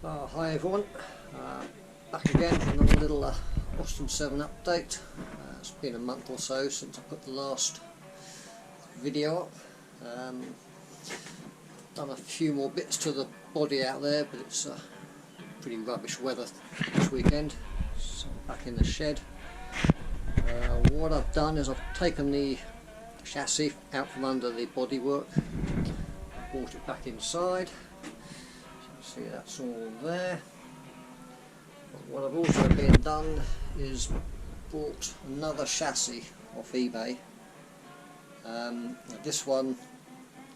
Hi everyone, back again for another little Austin 7 update. It's been a month or so since I put the last video up. Done a few more bits to the body out there, but it's pretty rubbish weather this weekend, so I'm back in the shed. What I've done is I've taken the chassis out from under the bodywork, brought it back inside. See, that's all there. But what I've also done is bought another chassis off eBay. This one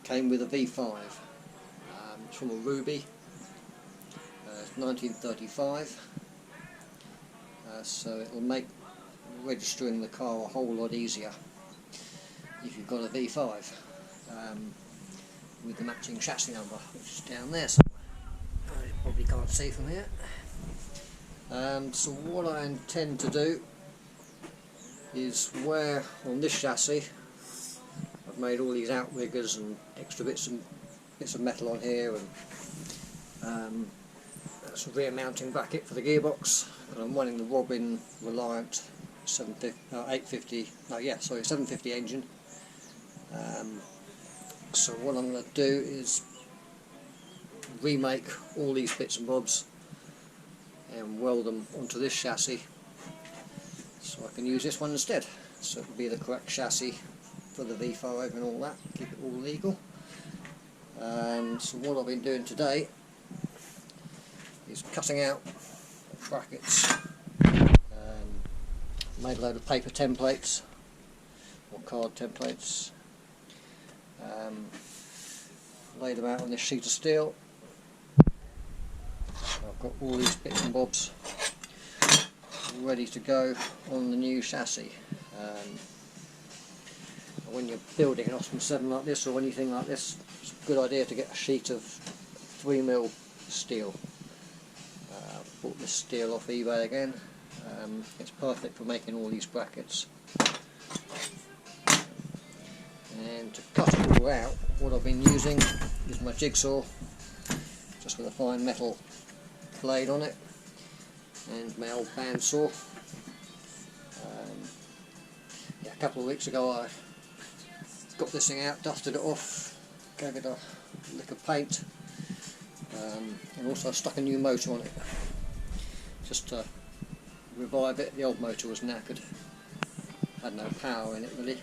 came with a V5. It's from a Ruby. It's 1935. So it'll make registering the car a whole lot easier if you've got a V5 with the matching chassis number, which is down there somewhere. You probably can't see from here. So what I intend to do is, where on this chassis I've made all these outriggers and extra bits of metal on here, and that's a rear mounting bracket for the gearbox, and I'm running the Robin Reliant 750 engine. So what I'm going to do is remake all these bits and bobs and weld them onto this chassis so I can use this one instead. So it'll be the correct chassis for the V5 and all that, keep it all legal. So what I've been doing today is cutting out brackets, made a load of paper templates or card templates, laid them out on this sheet of steel. I've got all these bits and bobs ready to go on the new chassis. When you're building an Austin 7 like this or anything like this, it's a good idea to get a sheet of 3mm steel. I've bought this steel off eBay again. It's perfect for making all these brackets. And to cut it all out, what I've been using is my jigsaw, just with a fine metal blade on it, and my old bandsaw. A couple of weeks ago I got this thing out, dusted it off, gave it a lick of paint, and also stuck a new motor on it just to revive it. The old motor was knackered, had no power in it really.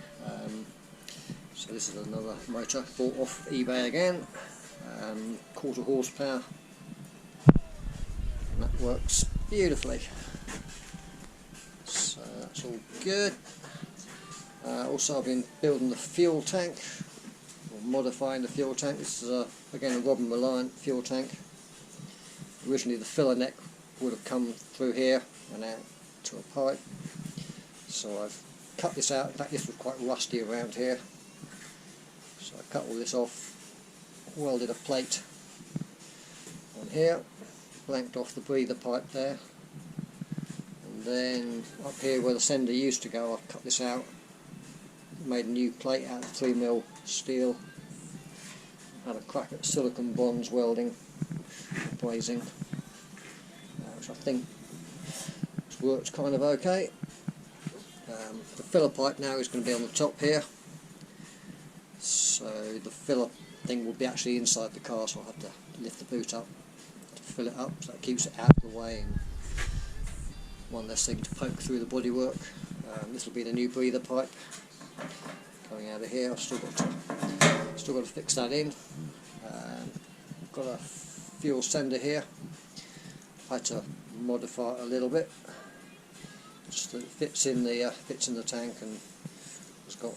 So this is another motor bought off eBay again, 1/4 horsepower. That works beautifully, so that's all good. Also I've been building the fuel tank, or modifying the fuel tank. This is again a Robin Reliant fuel tank. Originally the filler neck would have come through here and out to a pipe, so I've cut this out. In fact, this was quite rusty around here, so I cut all this off, welded a plate on here, blanked off the breather pipe there, and then up here where the sender used to go, I've cut this out, made a new plate out of 3mm steel, had a crack at silicon bronze welding, brazing, which I think has worked kind of okay. The filler pipe now is going to be on the top here, so the filler thing will be actually inside the car, so I'll have to lift the boot up to fill it up, so that keeps it out of the way and one less thing to poke through the bodywork. This will be the new breather pipe coming out of here. I've still got to fix that in. Got a fuel sender here. I had to modify it a little bit, just so it fits in the tank and it's got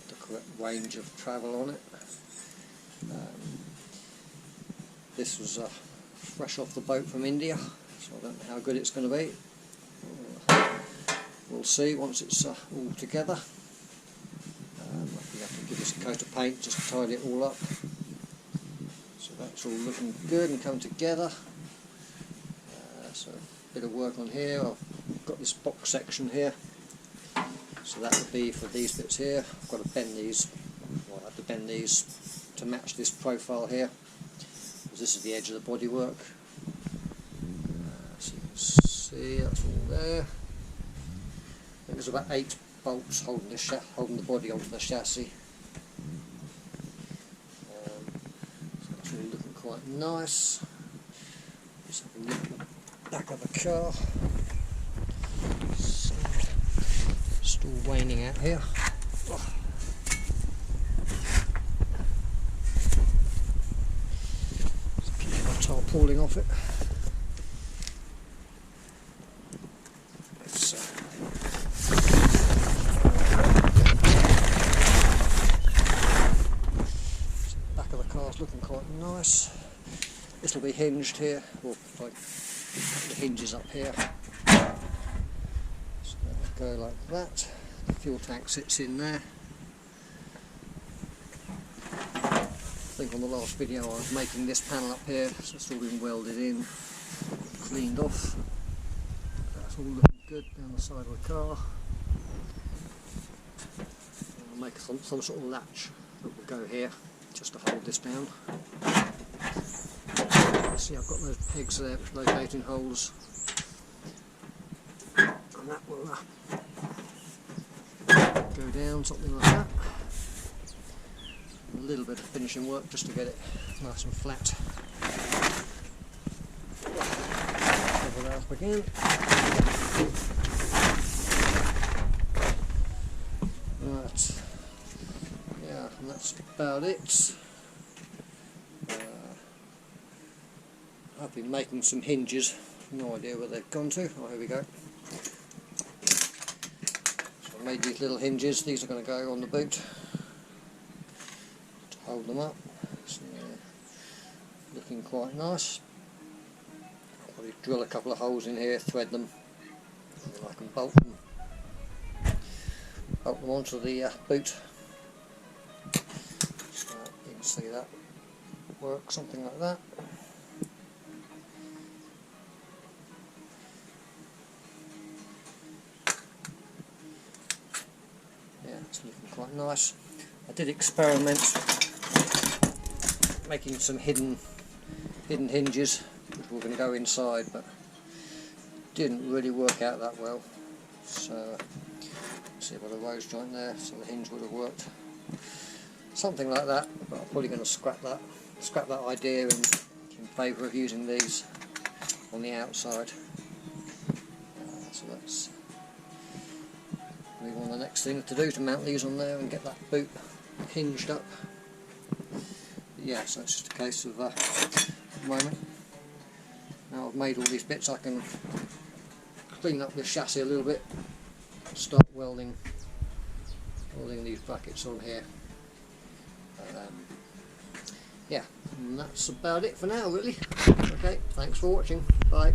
the correct range of travel on it. This was fresh off the boat from India, so I don't know how good it's going to be. We'll see once it's all together. I think I have to give this a coat of paint just to tidy it all up. So that's all looking good and come together. So a bit of work on here. I've got this box section here, so that would be for these bits here. I've got to bend these, well, I have to bend these to match this profile here, because this is the edge of the bodywork. See, that's all there. I think there's about 8 bolts holding the body onto the chassis. So that's really looking quite nice. Let's have a look at the back of the car. Still waning out here. Keep my tarpaulin off it. Back of the car's looking quite nice. This will be hinged here, or like the hinges up here. So that'll go like that. The fuel tank sits in there. I think on the last video I was making this panel up here, so it's all been welded in, cleaned off. That's all looking good down the side of the car. I'll make some sort of latch that will go here just to hold this down. See, I've got those pegs there which locate in holes, and that will go down something like that. A little bit of finishing work just to get it nice and flat. Cover that up again. Right, yeah, and that's about it. I've been making some hinges, no idea where they've gone to. Oh, here we go. So I made these little hinges, these are going to go on the boot to hold them up. So looking quite nice. I'll probably drill a couple of holes in here, thread them, and then I can bolt them onto the boot. So you can see that work, something like that. It's looking quite nice. I did experiment making some hidden hinges which were going to go inside, but didn't really work out that well. So see, what a rose joint there, so the hinge would have worked. Something like that, but I'm probably going to scrap that idea in favour of using these on the outside. So that's one of the next things to do, to mount these on there and get that boot hinged up. But yeah, so it's just a case of at the moment, now I've made all these bits, I can clean up the chassis a little bit, start welding these brackets on here. Yeah, and that's about it for now really. Okay, thanks for watching, bye.